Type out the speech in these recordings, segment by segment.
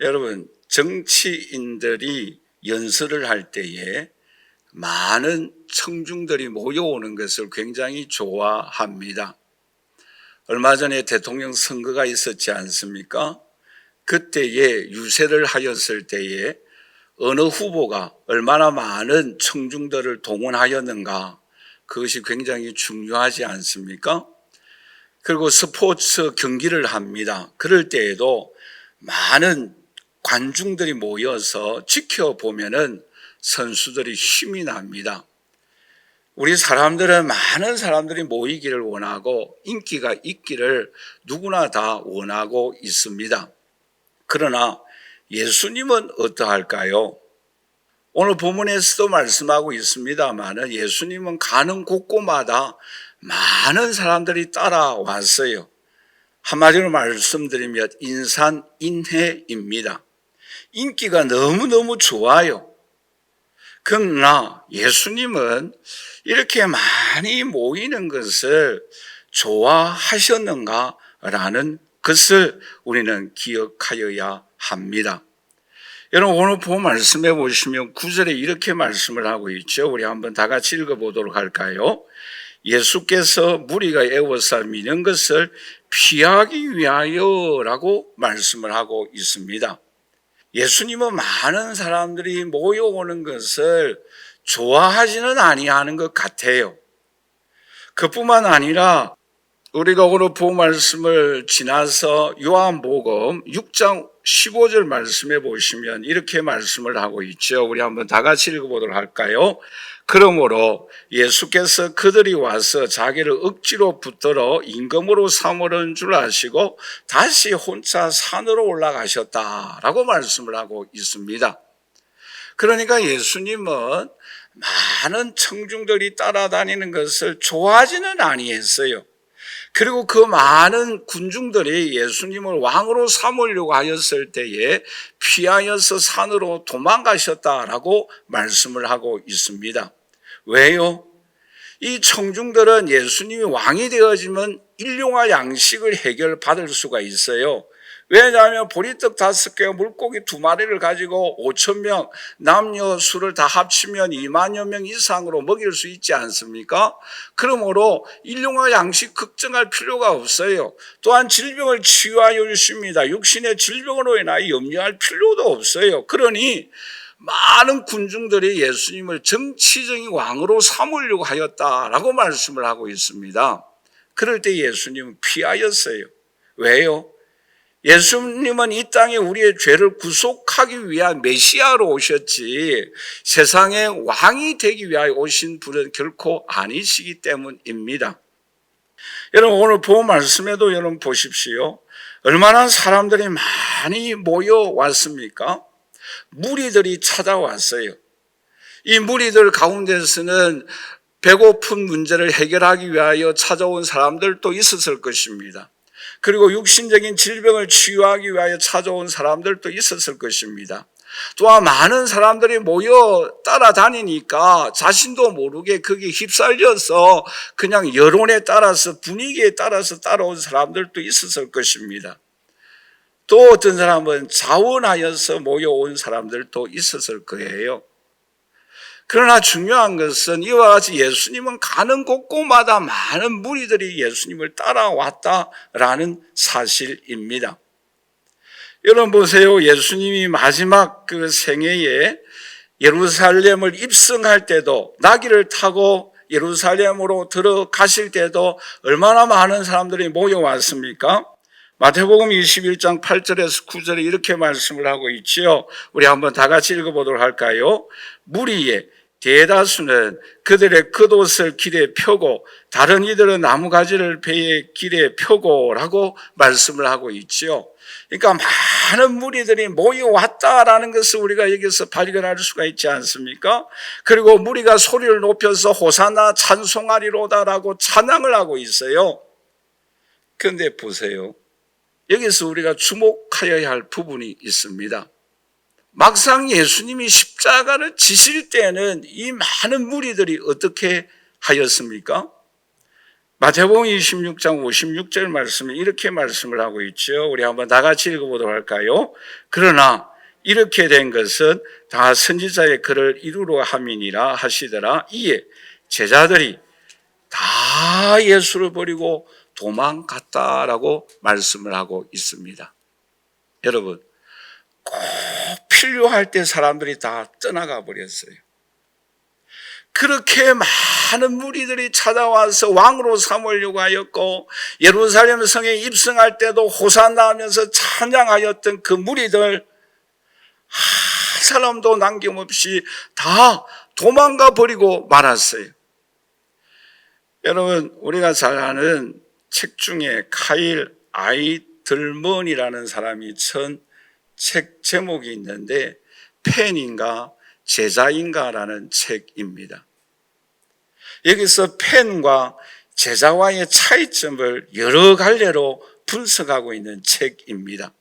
여러분, 정치인들이 연설을 할 때에 많은 청중들이 모여오는 것을 굉장히 좋아합니다. 얼마 전에 대통령 선거가 있었지 않습니까? 그때에 유세를 하였을 때에 어느 후보가 얼마나 많은 청중들을 동원하였는가, 그것이 굉장히 중요하지 않습니까? 그리고 스포츠 경기를 합니다. 그럴 때에도 많은 관중들이 모여서 지켜보면은 선수들이 힘이 납니다. 우리 사람들은 많은 사람들이 모이기를 원하고 인기가 있기를 누구나 다 원하고 있습니다. 그러나 예수님은 어떠할까요? 오늘 본문에서도 말씀하고 있습니다만 예수님은 가는 곳곳마다 많은 사람들이 따라왔어요. 한마디로 말씀드리면 인산인해입니다. 인기가 너무너무 좋아요. 그러나 예수님은 이렇게 많이 모이는 것을 좋아하셨는가라는 것을 우리는 기억하여야 합니다. 여러분, 오늘 본 말씀해 보시면 9절에 이렇게 말씀을 하고 있죠. 우리 한번 다 같이 읽어보도록 할까요? 예수께서 무리가 애워싸 미는 것을 피하기 위하여라고 말씀을 하고 있습니다. 예수님은 많은 사람들이 모여오는 것을 좋아하지는 아니하는 것 같아요. 그뿐만 아니라 우리가 오늘 본 말씀을 지나서 요한복음 6장 15절 말씀해 보시면 이렇게 말씀을 하고 있죠. 우리 한번 다 같이 읽어보도록 할까요? 그러므로 예수께서 그들이 와서 자기를 억지로 붙들어 임금으로 삼으려는 줄 아시고 다시 혼자 산으로 올라가셨다라고 말씀을 하고 있습니다. 그러니까 예수님은 많은 청중들이 따라다니는 것을 좋아하지는 아니했어요. 그리고 그 많은 군중들이 예수님을 왕으로 삼으려고 하였을 때에 피하여서 산으로 도망가셨다라고 말씀을 하고 있습니다. 왜요? 이 청중들은 예수님이 왕이 되어지면 일용할 양식을 해결받을 수가 있어요. 왜냐하면 보리떡 5개와 물고기 2마리를 가지고 5,000명, 남녀 수를 다 합치면 2만여 명 이상으로 먹일 수 있지 않습니까? 그러므로 일용할 양식 걱정할 필요가 없어요. 또한 질병을 치유하여 주십니다. 육신의 질병으로 인하여 염려할 필요도 없어요. 그러니 많은 군중들이 예수님을 정치적인 왕으로 삼으려고 하였다라고 말씀을 하고 있습니다. 그럴 때 예수님은 피하였어요. 왜요? 예수님은 이 땅에 우리의 죄를 구속하기 위한 메시아로 오셨지 세상의 왕이 되기 위하여 오신 분은 결코 아니시기 때문입니다. 여러분, 오늘 본 말씀에도 여러분 보십시오. 얼마나 사람들이 많이 모여왔습니까? 무리들이 찾아왔어요. 이 무리들 가운데서는 배고픈 문제를 해결하기 위하여 찾아온 사람들도 있었을 것입니다. 그리고 육신적인 질병을 치유하기 위하여 찾아온 사람들도 있었을 것입니다. 또한 많은 사람들이 모여 따라다니니까 자신도 모르게 거기에 휩쓸려서 그냥 여론에 따라서 분위기에 따라서 따라온 사람들도 있었을 것입니다. 또 어떤 사람은 자원하여서 모여온 사람들도 있었을 거예요. 그러나 중요한 것은 이와 같이 예수님은 가는 곳곳마다 많은 무리들이 예수님을 따라왔다라는 사실입니다. 여러분 보세요. 예수님이 마지막 그 생애에 예루살렘을 입성할 때도 나귀를 타고 예루살렘으로 들어가실 때도 얼마나 많은 사람들이 모여왔습니까? 마태복음 21장 8절에서 9절에 이렇게 말씀을 하고 있지요. 우리 한번 다 같이 읽어보도록 할까요? 무리의 대다수는 그들의 겉옷을 길에 펴고 다른 이들은 나무가지를 배에 길에 펴고 라고 말씀을 하고 있지요. 그러니까 많은 무리들이 모여왔다라는 것을 우리가 여기서 발견할 수가 있지 않습니까? 그리고 무리가 소리를 높여서 호산나 찬송하리로다라고 찬양을 하고 있어요. 그런데 보세요. 여기서 우리가 주목하여야 할 부분이 있습니다. 막상 예수님이 십자가를 지실 때는 이 많은 무리들이 어떻게 하였습니까? 마태복음 26장 56절 말씀에 이렇게 말씀을 하고 있죠. 우리 한번 다 같이 읽어보도록 할까요? 그러나 이렇게 된 것은 다 선지자의 글을 이루려 함이니라 하시더라. 이에 제자들이 다 예수를 버리고 도망갔다라고 말씀을 하고 있습니다. 여러분, 꼭 필요할 때 사람들이 다 떠나가 버렸어요. 그렇게 많은 무리들이 찾아와서 왕으로 삼으려고 하였고, 예루살렘 성에 입성할 때도 호산나 하면서 찬양하였던 그 무리들 한 사람도 남김없이 다 도망가 버리고 말았어요. 여러분, 우리가 잘 아는 책 중에 카일 아이들먼이라는 사람이 천 책 제목이 있는데 팬인가 제자인가라는 책입니다. 여기서 팬과 제자와의 차이점을 여러 갈래로 분석하고 있는 책입니다.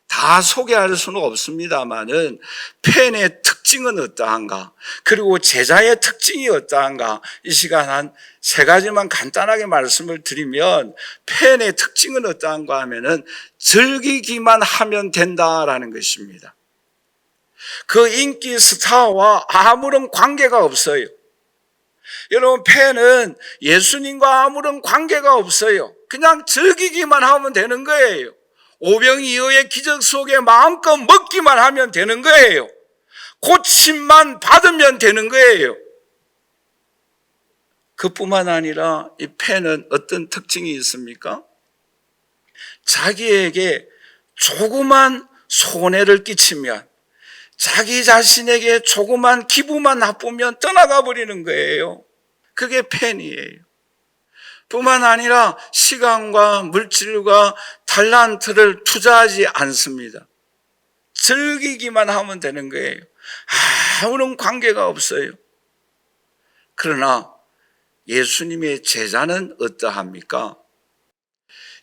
다 소개할 수는 없습니다만은 팬의 특징은 어떠한가, 그리고 제자의 특징이 어떠한가, 이 시간 한 세 가지만 간단하게 말씀을 드리면, 팬의 특징은 어떠한가 하면은 즐기기만 하면 된다라는 것입니다. 그 인기 스타와 아무런 관계가 없어요. 여러분, 팬은 예수님과 아무런 관계가 없어요. 그냥 즐기기만 하면 되는 거예요. 오병이어의 기적 속에 마음껏 먹기만 하면 되는 거예요. 고침만 받으면 되는 거예요. 그뿐만 아니라 이 팬은 어떤 특징이 있습니까? 자기에게 조그만 손해를 끼치면, 자기 자신에게 조그만 기분만 나쁘면 떠나가 버리는 거예요. 그게 팬이에요. 뿐만 아니라 시간과 물질과 탤런트를 투자하지 않습니다. 즐기기만 하면 되는 거예요. 아무런 관계가 없어요. 그러나 예수님의 제자는 어떠합니까?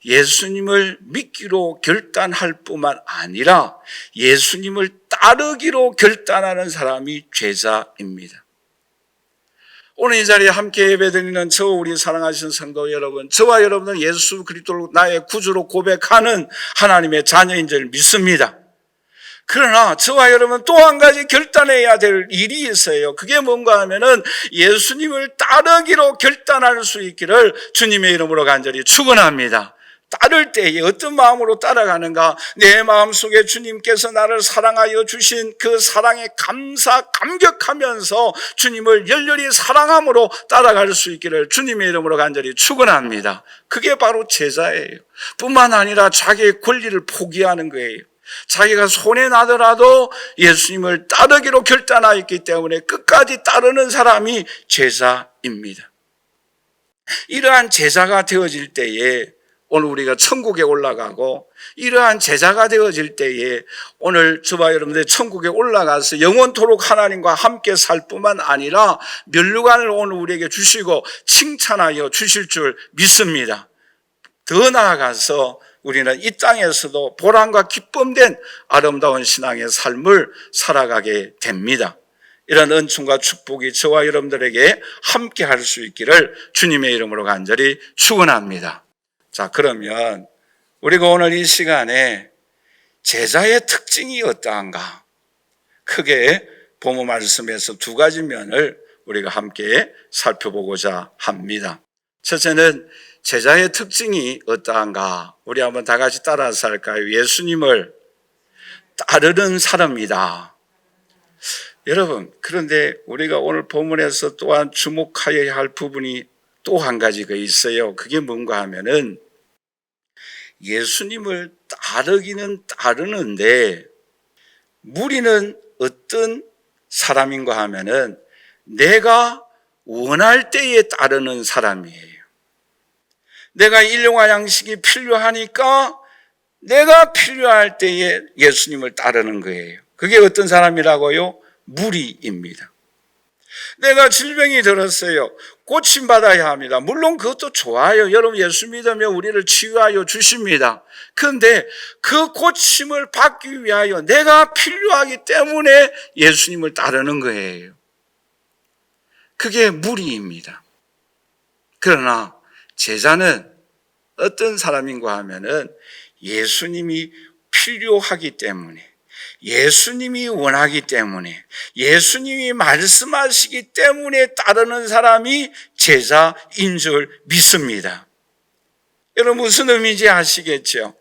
예수님을 믿기로 결단할 뿐만 아니라 예수님을 따르기로 결단하는 사람이 제자입니다. 오늘 이 자리에 함께 예배드리는 우리 사랑하신 성도 여러분, 저와 여러분은 예수 그리스도를 나의 구주로 고백하는 하나님의 자녀인 줄 믿습니다. 그러나 저와 여러분 또 한 가지 결단해야 될 일이 있어요. 그게 뭔가 하면은 예수님을 따르기로 결단할 수 있기를 주님의 이름으로 간절히 축원합니다. 따를 때에 어떤 마음으로 따라가는가? 내 마음속에 주님께서 나를 사랑하여 주신 그 사랑에 감격하면서 주님을 열렬히 사랑함으로 따라갈 수 있기를 주님의 이름으로 간절히 축원합니다. 그게 바로 제자예요. 뿐만 아니라 자기의 권리를 포기하는 거예요. 자기가 손해나더라도 예수님을 따르기로 결단하였기 때문에 끝까지 따르는 사람이 제자입니다. 이러한 제자가 되어질 때에 오늘 우리가 천국에 올라가고, 이러한 제자가 되어질 때에 오늘 저와 여러분들 천국에 올라가서 영원토록 하나님과 함께 살 뿐만 아니라 면류관을 오늘 우리에게 주시고 칭찬하여 주실 줄 믿습니다. 더 나아가서 우리는 이 땅에서도 보람과 기쁨된 아름다운 신앙의 삶을 살아가게 됩니다. 이런 은총과 축복이 저와 여러분들에게 함께 할 수 있기를 주님의 이름으로 간절히 축원합니다. 자, 그러면 우리가 오늘 이 시간에 제자의 특징이 어떠한가? 크게 본문 말씀에서 두 가지 면을 우리가 함께 살펴보고자 합니다. 첫째는 제자의 특징이 어떠한가? 우리 한번 다 같이 따라서 할까요? 예수님을 따르는 사람이다. 여러분, 그런데 우리가 오늘 본문에서 또한 주목하여야 할 부분이 또 한 가지가 있어요. 그게 뭔가 하면은 예수님을 따르기는 따르는데 무리는 어떤 사람인가 하면은 내가 원할 때에 따르는 사람이에요. 내가 일용할 양식이 필요하니까 내가 필요할 때에 예수님을 따르는 거예요. 그게 어떤 사람이라고요? 무리입니다. 내가 질병이 들었어요. 고침받아야 합니다. 물론 그것도 좋아요. 여러분 예수 믿으면 우리를 치유하여 주십니다. 그런데 그 고침을 받기 위하여 내가 필요하기 때문에 예수님을 따르는 거예요. 그게 무리입니다. 그러나 제자는 어떤 사람인가 하면은 예수님이 필요하기 때문에, 예수님이 원하기 때문에, 예수님이 말씀하시기 때문에 따르는 사람이 제자인 줄 믿습니다. 여러분 무슨 의미인지 아시겠죠?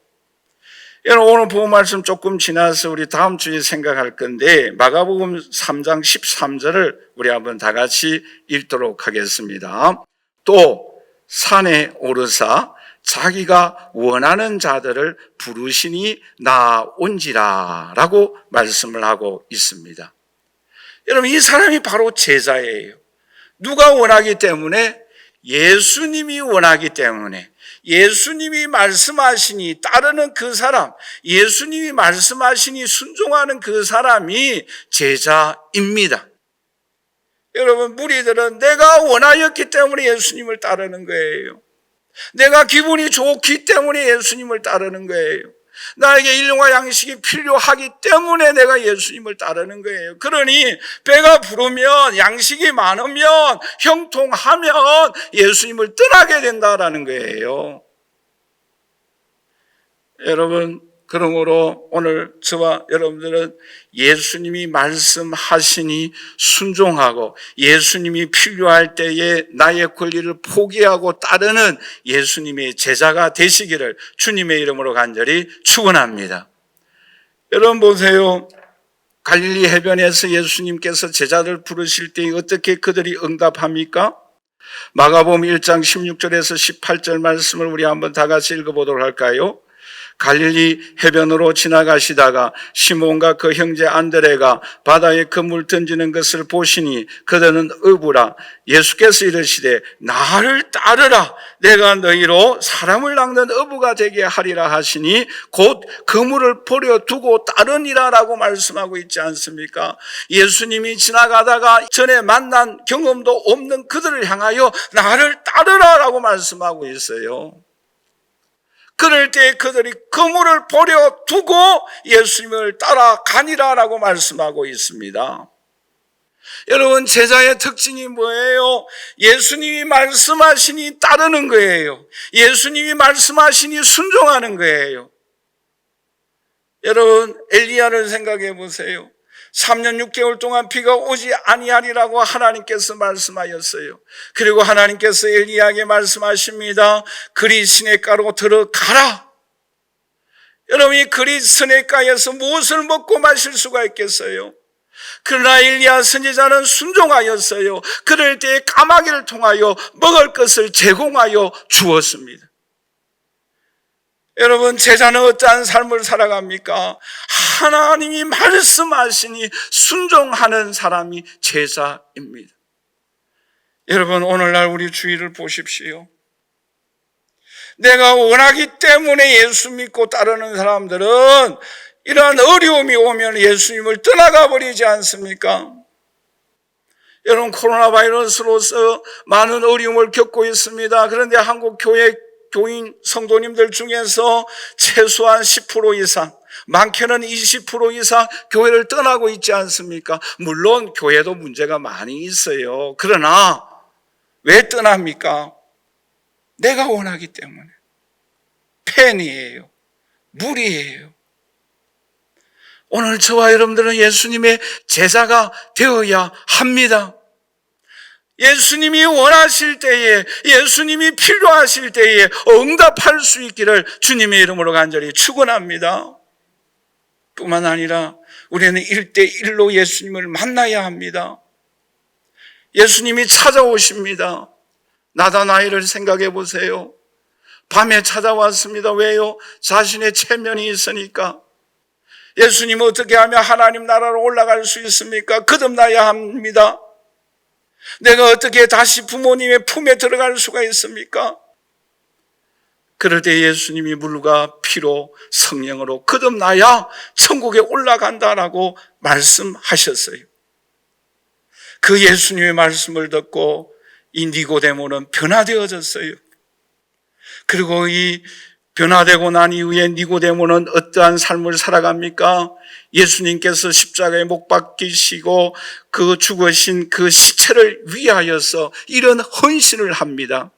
여러분 오늘 본 말씀 조금 지나서 우리 다음 주에 생각할 건데, 마가복음 3장 13절을 우리 한번 다 같이 읽도록 하겠습니다. 또 산에 오르사 자기가 원하는 자들을 부르시니 나온지라 라고 말씀을 하고 있습니다. 여러분 이 사람이 바로 제자예요. 누가 원하기 때문에? 예수님이 원하기 때문에, 예수님이 말씀하시니 따르는 그 사람, 예수님이 말씀하시니 순종하는 그 사람이 제자입니다. 여러분 무리들은 내가 원하였기 때문에 예수님을 따르는 거예요. 내가 기분이 좋기 때문에 예수님을 따르는 거예요. 나에게 일용할 양식이 필요하기 때문에 내가 예수님을 따르는 거예요. 그러니 배가 부르면, 양식이 많으면, 형통하면 예수님을 떠나게 된다라는 거예요. 여러분, 그러므로 오늘 저와 여러분들은 예수님이 말씀하시니 순종하고, 예수님이 필요할 때에 나의 권리를 포기하고 따르는 예수님의 제자가 되시기를 주님의 이름으로 간절히 축원합니다. 여러분 보세요. 갈릴리 해변에서 예수님께서 제자들 부르실 때 어떻게 그들이 응답합니까? 마가복음 1장 16절에서 18절 말씀을 우리 한번 다 같이 읽어보도록 할까요? 갈릴리 해변으로 지나가시다가 시몬과 그 형제 안드레가 바다에 그물 던지는 것을 보시니 그들은 어부라. 예수께서 이르시되 나를 따르라. 내가 너희로 사람을 낚는 어부가 되게 하리라 하시니 곧 그물을 버려두고 따르니라 라고 말씀하고 있지 않습니까? 예수님이 지나가다가 전에 만난 경험도 없는 그들을 향하여 나를 따르라 라고 말씀하고 있어요. 그럴 때 그들이 그물을 버려두고 예수님을 따라가니라 라고 말씀하고 있습니다. 여러분 제자의 특징이 뭐예요? 예수님이 말씀하시니 따르는 거예요. 예수님이 말씀하시니 순종하는 거예요. 여러분 엘리야를 생각해 보세요. 3년 6개월 동안 비가 오지 아니하리라고 하나님께서 말씀하였어요. 그리고 하나님께서 엘리야에게 말씀하십니다. 그리 시냇가로 들어가라. 여러분 이 그리 시냇가에서 무엇을 먹고 마실 수가 있겠어요? 그러나 엘리야 선지자는 순종하였어요. 그럴 때에 까마귀를 통하여 먹을 것을 제공하여 주었습니다. 여러분 제자는 어떠한 삶을 살아갑니까? 하나님이 말씀하시니 순종하는 사람이 제자입니다. 여러분 오늘날 우리 주위를 보십시오. 내가 원하기 때문에 예수 믿고 따르는 사람들은 이러한 어려움이 오면 예수님을 떠나가 버리지 않습니까? 여러분 코로나 바이러스로서 많은 어려움을 겪고 있습니다. 그런데 한국 교인 성도님들 중에서 최소한 10% 이상, 많게는 20% 이상 교회를 떠나고 있지 않습니까? 물론 교회도 문제가 많이 있어요. 그러나 왜 떠납니까? 내가 원하기 때문에. 팬이에요. 무리예요. 오늘 저와 여러분들은 예수님의 제자가 되어야 합니다. 예수님이 원하실 때에, 예수님이 필요하실 때에 응답할 수 있기를 주님의 이름으로 간절히 축원합니다. 뿐만 아니라 우리는 1대1로 예수님을 만나야 합니다. 예수님이 찾아오십니다. 나다나엘을 생각해 보세요. 밤에 찾아왔습니다. 왜요? 자신의 체면이 있으니까. 예수님은 어떻게 하면 하나님 나라로 올라갈 수 있습니까? 거듭나야 합니다. 내가 어떻게 다시 부모님의 품에 들어갈 수가 있습니까? 그럴 때 예수님이 물과 피로 성령으로 거듭나야 천국에 올라간다라고 말씀하셨어요. 그 예수님의 말씀을 듣고 이 니고데모는 변화되어졌어요. 그리고 이 변화되고 난 이후에 니고데모는 어떠한 삶을 살아갑니까? 예수님께서 십자가에 못 박히시고 그 죽으신 그 시체를 위하여서 이런 헌신을 합니다.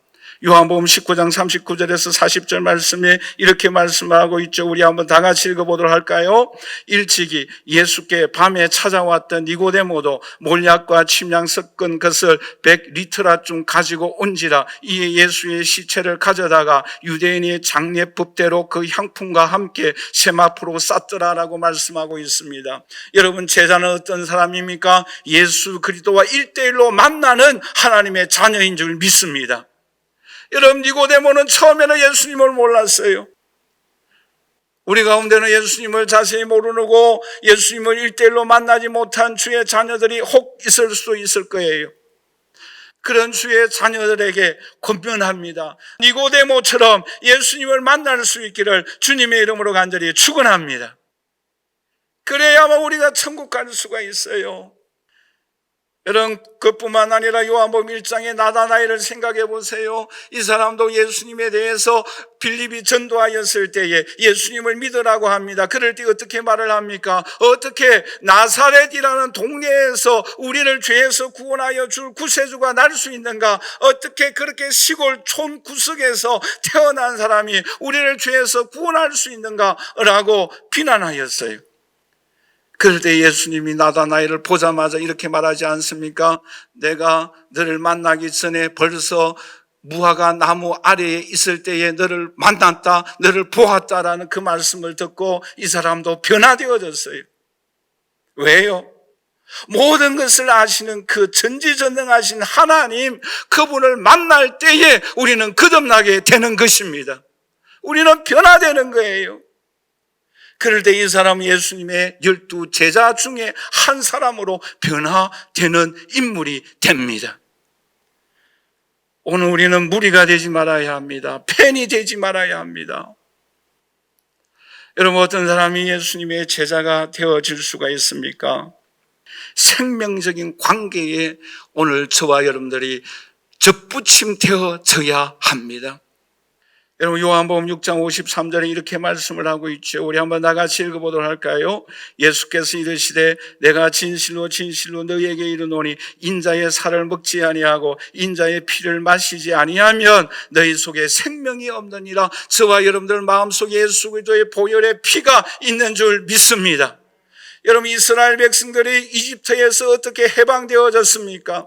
요한복음 19장 39절에서 40절 말씀에 이렇게 말씀하고 있죠. 우리 한번 다 같이 읽어보도록 할까요? 일찍이 예수께 밤에 찾아왔던 니고데모도 몰약과 침향 섞은 것을 100리터라쯤 가지고 온지라. 이에 예수의 시체를 가져다가 유대인의 장례법대로 그 향품과 함께 세마포로 쌌더라라고 말씀하고 있습니다. 여러분, 제자는 어떤 사람입니까? 예수 그리스도와 1대1로 만나는 하나님의 자녀인 줄 믿습니다. 여러분, 니고데모는 처음에는 예수님을 몰랐어요. 우리 가운데는 예수님을 자세히 모르고 예수님을 1대1로 만나지 못한 주의 자녀들이 혹 있을 수 있을 거예요. 그런 주의 자녀들에게 권면합니다. 니고데모처럼 예수님을 만날 수 있기를 주님의 이름으로 간절히 축원합니다. 그래야만 우리가 천국 갈 수가 있어요. 여러분, 그뿐만 아니라 요한복음 1장의 나다나엘을 생각해 보세요. 이 사람도 예수님에 대해서 빌립이 전도하였을 때에 예수님을 믿으라고 합니다. 그럴 때 어떻게 말을 합니까? 어떻게 나사렛이라는 동네에서 우리를 죄에서 구원하여 줄 구세주가 날 수 있는가? 어떻게 그렇게 시골 촌 구석에서 태어난 사람이 우리를 죄에서 구원할 수 있는가? 라고 비난하였어요. 그럴 때 예수님이 나다나엘을 보자마자 이렇게 말하지 않습니까? 내가 너를 만나기 전에 벌써 무화과 나무 아래에 있을 때에 너를 만났다, 너를 보았다라는 그 말씀을 듣고 이 사람도 변화되어졌어요. 왜요? 모든 것을 아시는 그 전지전능하신 하나님, 그분을 만날 때에 우리는 거듭나게 되는 것입니다. 우리는 변화되는 거예요. 그럴 때 이 사람은 예수님의 12 제자 중에 한 사람으로 변화되는 인물이 됩니다. 오늘 우리는 무리가 되지 말아야 합니다. 팬이 되지 말아야 합니다. 여러분, 어떤 사람이 예수님의 제자가 되어질 수가 있습니까? 생명적인 관계에 오늘 저와 여러분들이 접붙임 되어져야 합니다. 여러분, 요한복음 6장 53절에 이렇게 말씀을 하고 있죠. 우리 한번 나같이 읽어보도록 할까요? 예수께서 이르시되 내가 진실로 진실로 너희에게 이르노니 인자의 살을 먹지 아니하고 인자의 피를 마시지 아니하면 너희 속에 생명이 없느니라. 저와 여러분들 마음속에 예수 그리스도의 보혈의 피가 있는 줄 믿습니다. 여러분, 이스라엘 백성들이 이집트에서 어떻게 해방되어졌습니까?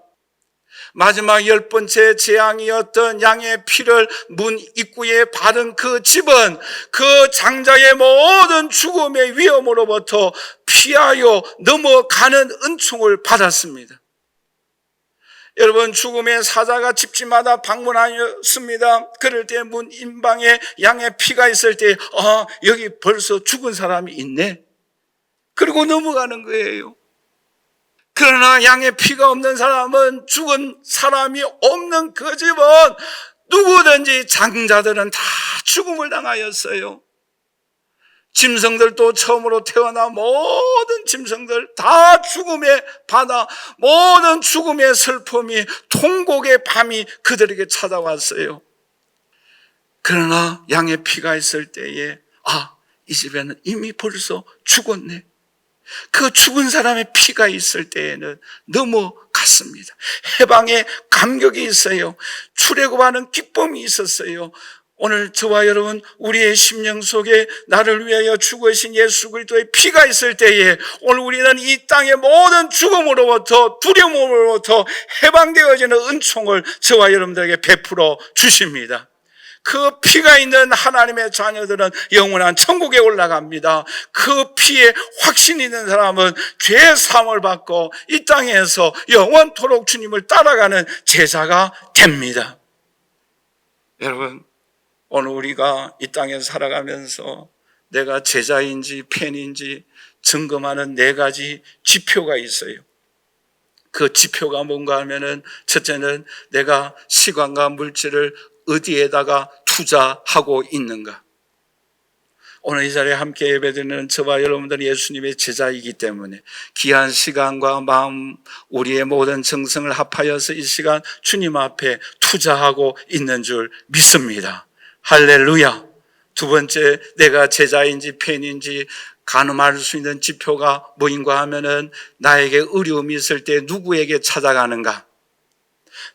마지막 10번째 재앙이었던 양의 피를 문 입구에 바른 그 집은 그 장자의 모든 죽음의 위험으로부터 피하여 넘어가는 은총을 받았습니다. 여러분, 죽음의 사자가 집집마다 방문하였습니다. 그럴 때 문 인방에 양의 피가 있을 때 여기 벌써 죽은 사람이 있네. 그리고 넘어가는 거예요. 그러나 양의 피가 없는 사람은, 죽은 사람이 없는 그 집은 누구든지 장자들은 다 죽음을 당하였어요. 짐승들도 처음으로 태어나 모든 짐승들 다 죽음의 바다, 모든 죽음의 슬픔이, 통곡의 밤이 그들에게 찾아왔어요. 그러나 양의 피가 있을 때에 이 집에는 이미 벌써 죽었네. 그 죽은 사람의 피가 있을 때에는 넘어갔습니다. 해방의 감격이 있어요. 출애굽하는 기쁨이 있었어요. 오늘 저와 여러분, 우리의 심령 속에 나를 위하여 죽으신 예수 그리스도의 피가 있을 때에 오늘 우리는 이 땅의 모든 죽음으로부터, 두려움으로부터 해방되어지는 은총을 저와 여러분들에게 베풀어 주십니다. 그 피가 있는 하나님의 자녀들은 영원한 천국에 올라갑니다. 그 피에 확신 있는 사람은 죄의 사함을 받고 이 땅에서 영원토록 주님을 따라가는 제자가 됩니다. 여러분, 오늘 우리가 이 땅에 살아가면서 내가 제자인지 팬인지 점검하는 4가지 지표가 있어요. 그 지표가 뭔가 하면은, 첫째는 내가 시간과 물질을 어디에다가 투자하고 있는가. 오늘 이 자리에 함께 예배드리는 저와 여러분들이 예수님의 제자이기 때문에 귀한 시간과 마음, 우리의 모든 정성을 합하여서 이 시간 주님 앞에 투자하고 있는 줄 믿습니다. 할렐루야. 두 번째, 내가 제자인지 팬인지 가늠할 수 있는 지표가 뭐인가 하면은, 나에게 어려움이 있을 때 누구에게 찾아가는가.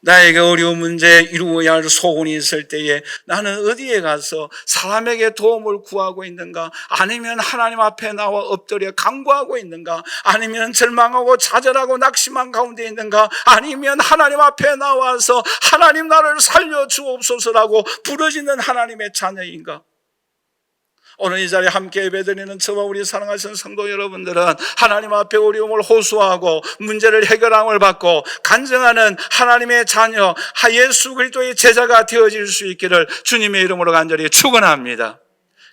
나에게 어려운 문제 이루어야 할 소원이 있을 때에 나는 어디에 가서 사람에게 도움을 구하고 있는가? 아니면 하나님 앞에 나와 엎드려 간구하고 있는가? 아니면 절망하고 좌절하고 낙심한 가운데 있는가? 아니면 하나님 앞에 나와서 하나님 나를 살려주옵소서라고 부르짖는 하나님의 자녀인가? 오늘 이 자리에 함께 예배드리는 저와 우리 사랑하시는 성도 여러분들은 하나님 앞에 어려움을 호소하고 문제를 해결함을 받고 간증하는 하나님의 자녀 예수 그리스도의 제자가 되어질 수 있기를 주님의 이름으로 간절히 축원합니다.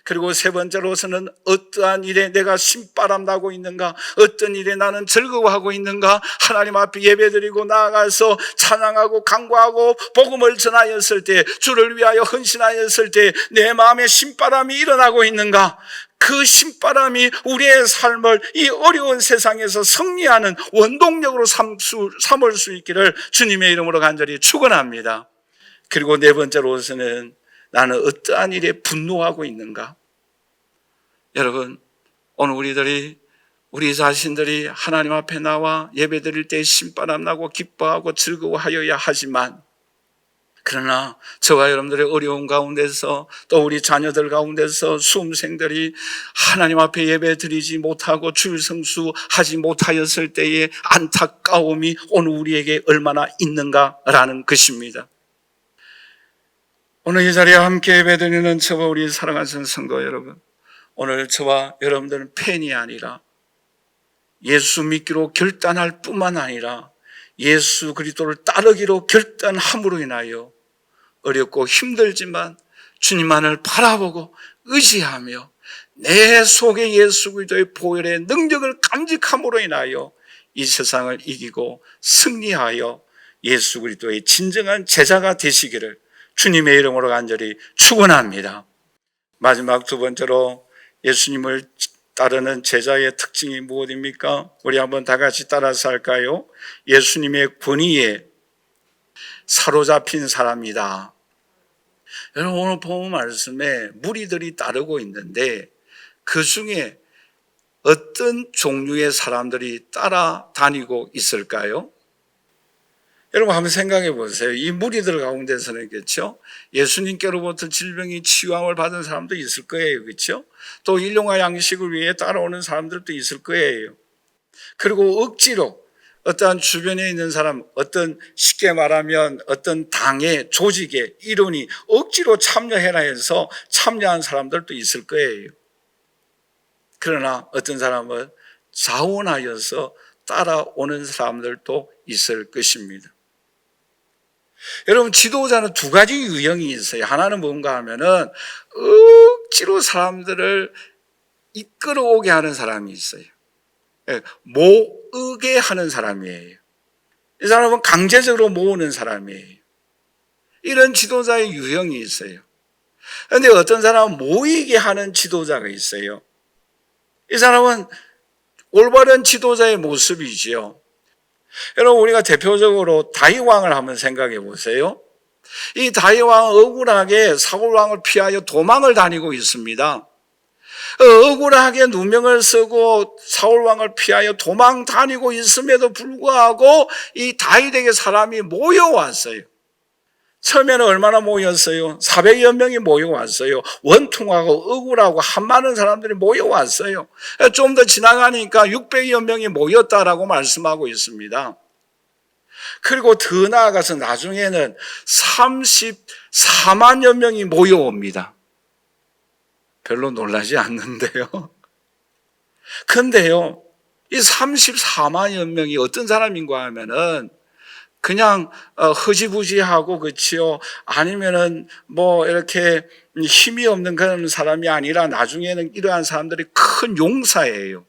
그리고 세 번째로서는 어떠한 일에 내가 신바람 나고 있는가, 어떤 일에 나는 즐거워하고 있는가, 하나님 앞에 예배드리고 나아가서 찬양하고 간구하고 복음을 전하였을 때, 주를 위하여 헌신하였을 때 내 마음에 신바람이 일어나고 있는가, 그 신바람이 우리의 삶을 이 어려운 세상에서 승리하는 원동력으로 삼을 수 있기를 주님의 이름으로 간절히 축원합니다. 그리고 네 번째로서는 나는 어떠한 일에 분노하고 있는가? 여러분, 오늘 우리 자신들이 하나님 앞에 나와 예배드릴 때 신바람 나고 기뻐하고 즐거워하여야 하지만, 그러나 저와 여러분들의 어려운 가운데서 또 우리 자녀들 가운데서 수험생들이 하나님 앞에 예배드리지 못하고 주일 성수하지 못하였을 때의 안타까움이 오늘 우리에게 얼마나 있는가라는 것입니다. 오늘 이 자리에 함께 예배드리는 저와 우리 사랑하는 성도 여러분, 오늘 저와 여러분들은 팬이 아니라 예수 믿기로 결단할 뿐만 아니라 예수 그리스도를 따르기로 결단함으로 인하여 어렵고 힘들지만 주님만을 바라보고 의지하며 내 속에 예수 그리스도의 보혈의 능력을 간직함으로 인하여 이 세상을 이기고 승리하여 예수 그리스도의 진정한 제자가 되시기를 주님의 이름으로 간절히 축원합니다. 마지막 두 번째로 예수님을 따르는 제자의 특징이 무엇입니까? 우리 한번 다 같이 따라서 할까요? 예수님의 권위에 사로잡힌 사람이다. 여러분, 오늘 본 말씀에 무리들이 따르고 있는데 그 중에 어떤 종류의 사람들이 따라다니고 있을까요? 여러분 한번 생각해 보세요. 이 무리들 가운데서는 그렇죠? 예수님께로부터 질병이 치유함을 받은 사람도 있을 거예요. 그렇죠? 또 일용할 양식을 위해 따라오는 사람들도 있을 거예요. 그리고 억지로 어떠한 주변에 있는 사람, 어떤 쉽게 말하면 어떤 당의 조직의 일원이 억지로 참여해라 해서 참여한 사람들도 있을 거예요. 그러나 어떤 사람은 자원하여서 따라오는 사람들도 있을 것입니다. 여러분, 지도자는 두 가지 유형이 있어요. 하나는 뭔가 하면은 억지로 사람들을 이끌어오게 하는 사람이 있어요. 모으게 하는 사람이에요. 이 사람은 강제적으로 모으는 사람이에요. 이런 지도자의 유형이 있어요. 그런데 어떤 사람은 모이게 하는 지도자가 있어요. 이 사람은 올바른 지도자의 모습이지요. 여러분, 우리가 대표적으로 다윗 왕을 한번 생각해 보세요. 이 다윗 왕은 억울하게 사울 왕을 피하여 도망을 다니고 있습니다. 억울하게 누명을 쓰고 사울 왕을 피하여 도망 다니고 있음에도 불구하고 이 다윗에게 사람이 모여왔어요. 처음에는 얼마나 모였어요? 400여 명이 모여왔어요. 원통하고 억울하고 한많은 사람들이 모여왔어요. 좀 더 지나가니까 600여 명이 모였다라고 말씀하고 있습니다. 그리고 더 나아가서 나중에는 34만여 명이 모여옵니다. 별로 놀라지 않는데요. 근데요, 이 34만여 명이 어떤 사람인가 하면은 그냥 허지부지하고 그치요, 아니면은 뭐 이렇게 힘이 없는 그런 사람이 아니라 나중에는 이러한 사람들이 큰 용사예요.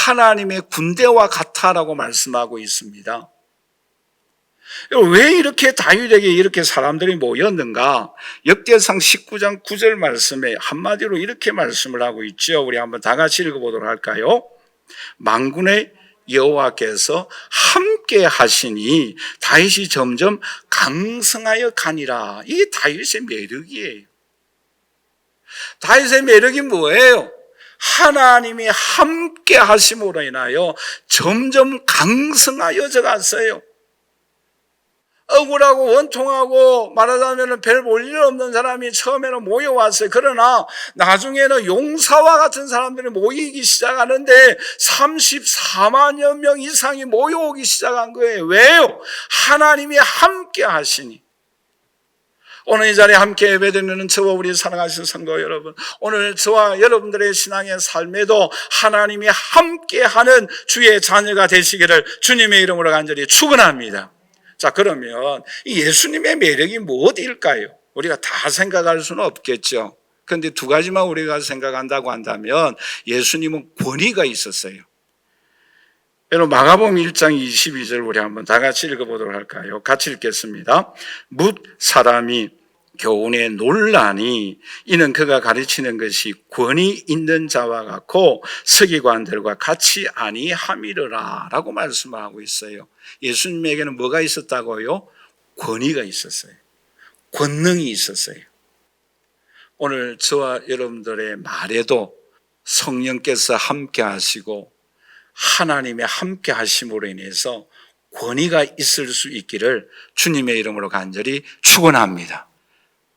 하나님의 군대와 같아라고 말씀하고 있습니다. 왜 이렇게 다윗에게 이렇게 사람들이 모였는가? 역대상 19장 9절 말씀에 한마디로 이렇게 말씀을 하고 있죠. 우리 한번 다 같이 읽어보도록 할까요? 만군의 여호와께서 함께 하시니 다윗이 점점 강성하여 가니라. 이게 다윗의 매력이에요. 다윗의 매력이 뭐예요? 하나님이 함께 하심으로 인하여 점점 강성하여져 갔어요. 억울하고 원통하고 말하자면 별 볼 일 없는 사람이 처음에는 모여왔어요. 그러나 나중에는 용사와 같은 사람들이 모이기 시작하는데 34만여 명 이상이 모여오기 시작한 거예요. 왜요? 하나님이 함께 하시니. 오늘 이 자리에 함께 예배드리는 저와 우리 사랑하신 성도 여러분, 오늘 저와 여러분들의 신앙의 삶에도 하나님이 함께하는 주의 자녀가 되시기를 주님의 이름으로 간절히 축원합니다. 자, 그러면 이 예수님의 매력이 무엇일까요? 우리가 다 생각할 수는 없겠죠. 그런데 두 가지만 우리가 생각한다고 한다면 예수님은 권위가 있었어요. 여러분, 마가복음 1장 22절 우리 한번 다 같이 읽어보도록 할까요? 같이 읽겠습니다. 뭇 사람이 교훈에 논란이 이는 그가 가르치는 것이 권위 있는 자와 같고 서기관들과 같이 아니함이러라 라고 말씀하고 있어요. 예수님에게는 뭐가 있었다고요? 권위가 있었어요. 권능이 있었어요. 오늘 저와 여러분들의 말에도 성령께서 함께 하시고 하나님의 함께 하심으로 인해서 권위가 있을 수 있기를 주님의 이름으로 간절히 축원합니다.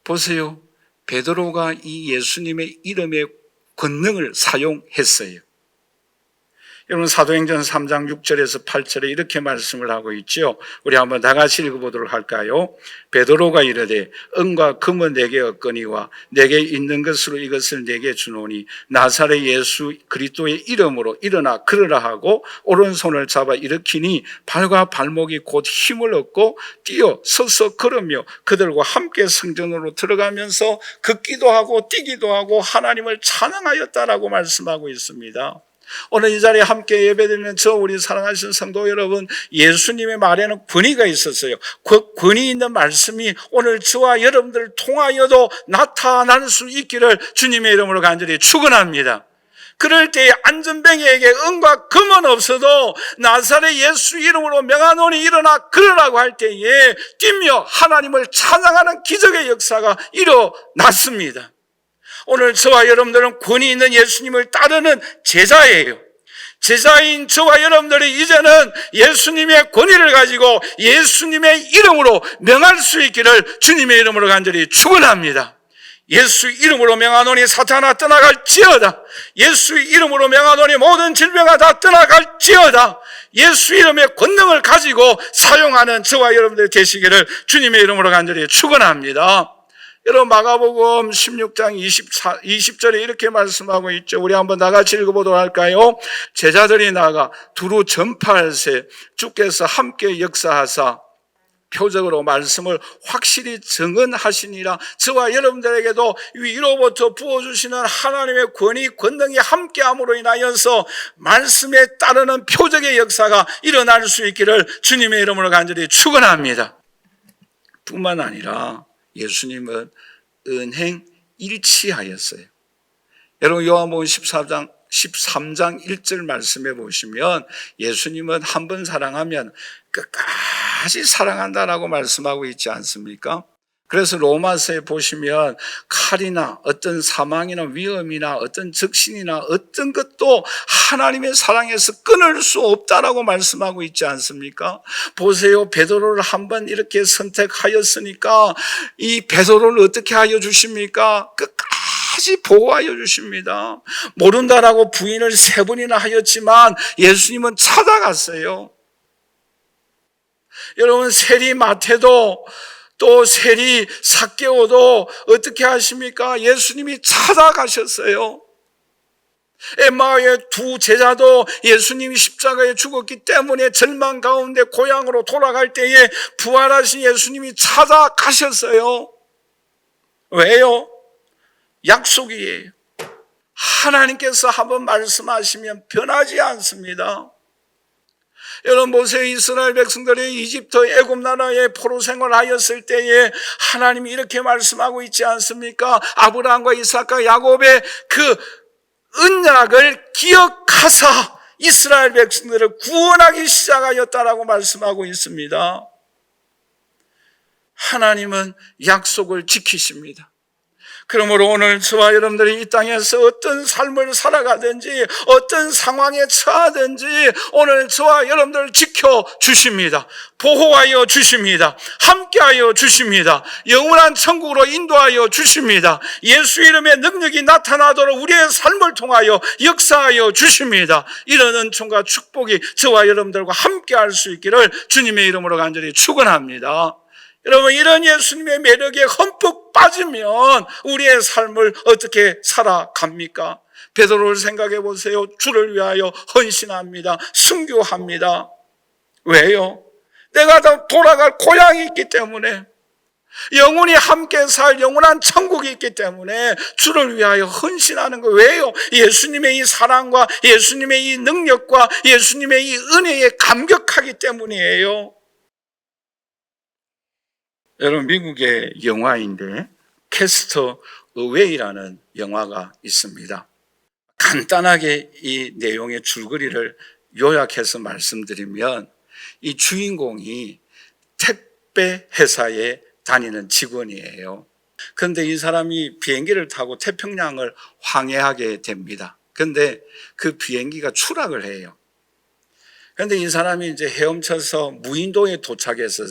보세요. 베드로가 이 예수님의 이름의 권능을 사용했어요. 여러분, 사도행전 3장 6절에서 8절에 이렇게 말씀을 하고 있죠. 우리 한번 다 같이 읽어보도록 할까요? 베드로가 이르되 은과 금은 내게 없거니와 내게 있는 것으로 이것을 내게 주노니 나사렛 예수 그리스도의 이름으로 일어나 걸으라 하고 오른손을 잡아 일으키니 발과 발목이 곧 힘을 얻고 뛰어 서서 걸으며 그들과 함께 성전으로 들어가면서 걷기도 하고 뛰기도 하고 하나님을 찬양하였다라고 말씀하고 있습니다. 오늘 이 자리에 함께 예배드리는 저 우리 사랑하신 성도 여러분, 예수님의 말에는 권위가 있었어요. 그 권위 있는 말씀이 오늘 저와 여러분들을 통하여도 나타날 수 있기를 주님의 이름으로 간절히 축원합니다. 그럴 때에 안전뱅이에게 은과 금은 없어도 나사렛 예수 이름으로 명하노니 일어나 걸으라고 할 때에 뛰며 하나님을 찬양하는 기적의 역사가 일어났습니다. 오늘 저와 여러분들은 권위 있는 예수님을 따르는 제자예요. 제자인 저와 여러분들이 이제는 예수님의 권위를 가지고 예수님의 이름으로 명할 수 있기를 주님의 이름으로 간절히 축원합니다. 예수 이름으로 명하노니 사탄아 떠나갈지어다. 예수 이름으로 명하노니 모든 질병아 다 떠나갈지어다. 예수 이름의 권능을 가지고 사용하는 저와 여러분들 되시기를 주님의 이름으로 간절히 축원합니다. 여러분, 마가복음 16장 20절에 이렇게 말씀하고 있죠. 우리 한번 다 같이 읽어보도록 할까요? 제자들이 나가 두루 전파할세 주께서 함께 역사하사 표적으로 말씀을 확실히 증언하시니라. 저와 여러분들에게도 위로부터 부어주시는 하나님의 권위, 권능이 함께함으로 인하여서 말씀에 따르는 표적의 역사가 일어날 수 있기를 주님의 이름으로 간절히 축원합니다. 뿐만 아니라 예수님은 은행 일치하였어요. 여러분, 요한복음 13장 1절 말씀해 보시면 예수님은 한 번 사랑하면 끝까지 사랑한다라고 말씀하고 있지 않습니까? 그래서 로마서에 보시면 칼이나 어떤 사망이나 위험이나 어떤 적신이나 어떤 것도 하나님의 사랑에서 끊을 수 없다라고 말씀하고 있지 않습니까? 보세요. 베드로를 한번 이렇게 선택하였으니까 이 베드로를 어떻게 하여 주십니까? 끝까지 보호하여 주십니다. 모른다라고 부인을 3번이나 하였지만 예수님은 찾아갔어요. 여러분, 세리 마태도 또 세리 삭개오도 어떻게 하십니까? 예수님이 찾아가셨어요. 엠마오의 두 제자도 예수님이 십자가에 죽었기 때문에 절망 가운데 고향으로 돌아갈 때에 부활하신 예수님이 찾아가셨어요. 왜요? 약속이에요. 하나님께서 한번 말씀하시면 변하지 않습니다. 여러분 보세요. 이스라엘 백성들이 이집트 애굽 나라에 포로 생활하였을 때에 하나님이 이렇게 말씀하고 있지 않습니까? 아브라함과 이삭과 야곱의 그 언약을 기억하사 이스라엘 백성들을 구원하기 시작하였다라고 말씀하고 있습니다. 하나님은 약속을 지키십니다. 그러므로 오늘 저와 여러분들이 이 땅에서 어떤 삶을 살아가든지 어떤 상황에 처하든지 오늘 저와 여러분들을 지켜주십니다. 보호하여 주십니다. 함께하여 주십니다. 영원한 천국으로 인도하여 주십니다. 예수 이름의 능력이 나타나도록 우리의 삶을 통하여 역사하여 주십니다. 이런 은총과 축복이 저와 여러분들과 함께할 수 있기를 주님의 이름으로 간절히 축원합니다. 여러분, 이런 예수님의 매력에 흠뻑 빠지면 우리의 삶을 어떻게 살아갑니까? 베드로를 생각해 보세요. 주를 위하여 헌신합니다. 순교합니다. 왜요? 내가 다 돌아갈 고향이 있기 때문에, 영원히 함께 살 영원한 천국이 있기 때문에 주를 위하여 헌신하는 거. 왜요? 예수님의 이 사랑과 예수님의 이 능력과 예수님의 이 은혜에 감격하기 때문이에요. 여러분, 미국의 영화인데 캐스터 어웨이라는 영화가 있습니다. 간단하게 이 내용의 줄거리를 요약해서 말씀드리면, 이 주인공이 택배 회사에 다니는 직원이에요. 그런데 이 사람이 비행기를 타고 태평양을 항해하게 됩니다. 그런데 그 비행기가 추락을 해요. 그런데 이 사람이 이제 헤엄쳐서 무인도에 도착해서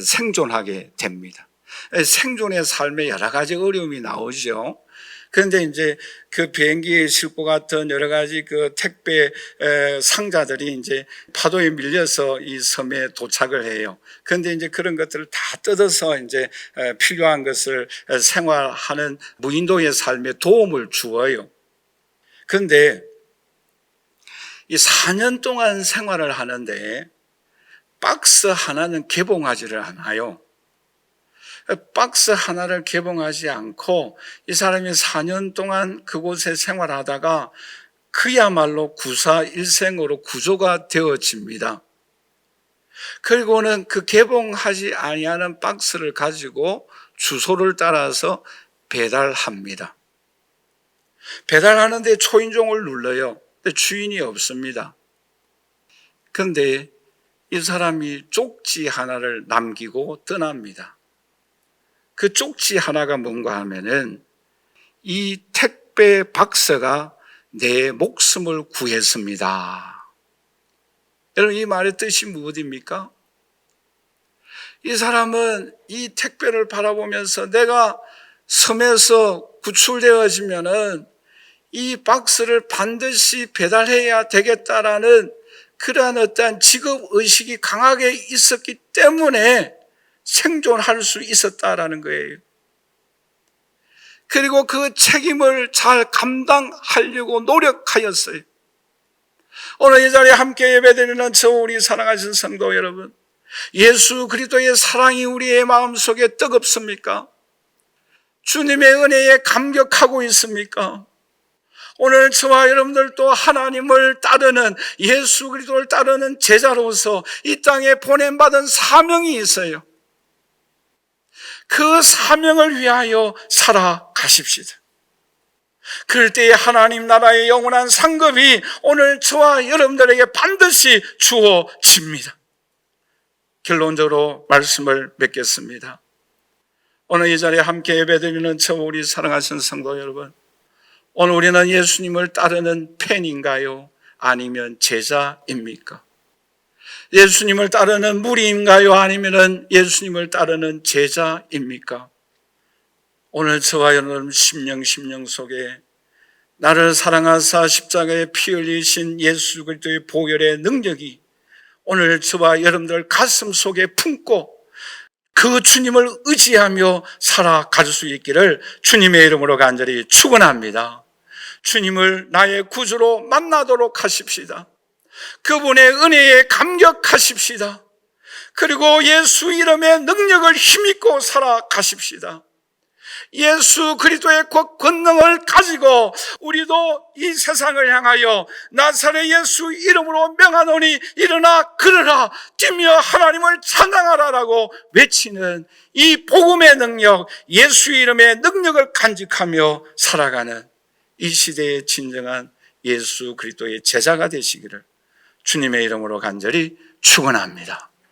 생존하게 됩니다. 생존의 삶에 여러 가지 어려움이 나오죠. 그런데 이제 그 비행기에 싣고 갔던 여러 가지 그 택배 상자들이 이제 파도에 밀려서 이 섬에 도착을 해요. 그런데 이제 그런 것들을 다 뜯어서 이제 필요한 것을 생활하는 무인도의 삶에 도움을 주어요. 그런데 이 4년 동안 생활을 하는데 박스 하나는 개봉하지를 않아요. 박스 하나를 개봉하지 않고 이 사람이 4년 동안 그곳에 생활하다가 그야말로 구사일생으로 구조가 되어집니다. 그리고는 그 개봉하지 아니하는 박스를 가지고 주소를 따라서 배달합니다. 배달하는데 초인종을 눌러요. 근데 주인이 없습니다. 그런데 이 사람이 쪽지 하나를 남기고 떠납니다. 그 쪽지 하나가 뭔가 하면은, 이 택배 박스가 내 목숨을 구했습니다. 여러분, 이 말의 뜻이 무엇입니까? 이 사람은 이 택배를 바라보면서 내가 섬에서 구출되어지면은 이 박스를 반드시 배달해야 되겠다라는 그러한 어떠한 직업의식이 강하게 있었기 때문에 생존할 수 있었다라는 거예요. 그리고 그 책임을 잘 감당하려고 노력하였어요. 오늘 이 자리에 함께 예배드리는 저 우리 사랑하신 성도 여러분, 예수 그리스도의 사랑이 우리의 마음속에 뜨겁습니까? 주님의 은혜에 감격하고 있습니까? 오늘 저와 여러분들도 하나님을 따르는, 예수 그리스도를 따르는 제자로서 이 땅에 보냄받은 사명이 있어요. 그 사명을 위하여 살아가십시다. 그럴 때에 하나님 나라의 영원한 상급이 오늘 저와 여러분들에게 반드시 주어집니다. 결론적으로 말씀을 맺겠습니다. 오늘 이 자리에 함께 예배드리는 저 우리 사랑하신 성도 여러분, 오늘 우리는 예수님을 따르는 팬인가요? 아니면 제자입니까? 예수님을 따르는 무리인가요? 아니면 예수님을 따르는 제자입니까? 오늘 저와 여러분 심령 속에 나를 사랑하사 십자가에 피 흘리신 예수 그리스도의 보혈의 능력이 오늘 저와 여러분들 가슴 속에 품고 그 주님을 의지하며 살아갈 수 있기를 주님의 이름으로 간절히 축원합니다. 주님을 나의 구주로 만나도록 하십시다. 그분의 은혜에 감격하십시다. 그리고 예수 이름의 능력을 힘입고 살아가십시다. 예수 그리스도의 권능을 가지고 우리도 이 세상을 향하여 나사렛 예수 이름으로 명하노니 일어나 걸으라, 뛰며 하나님을 찬양하라라고 외치는 이 복음의 능력, 예수 이름의 능력을 간직하며 살아가는 이 시대의 진정한 예수 그리스도의 제자가 되시기를 주님의 이름으로 간절히 축원합니다.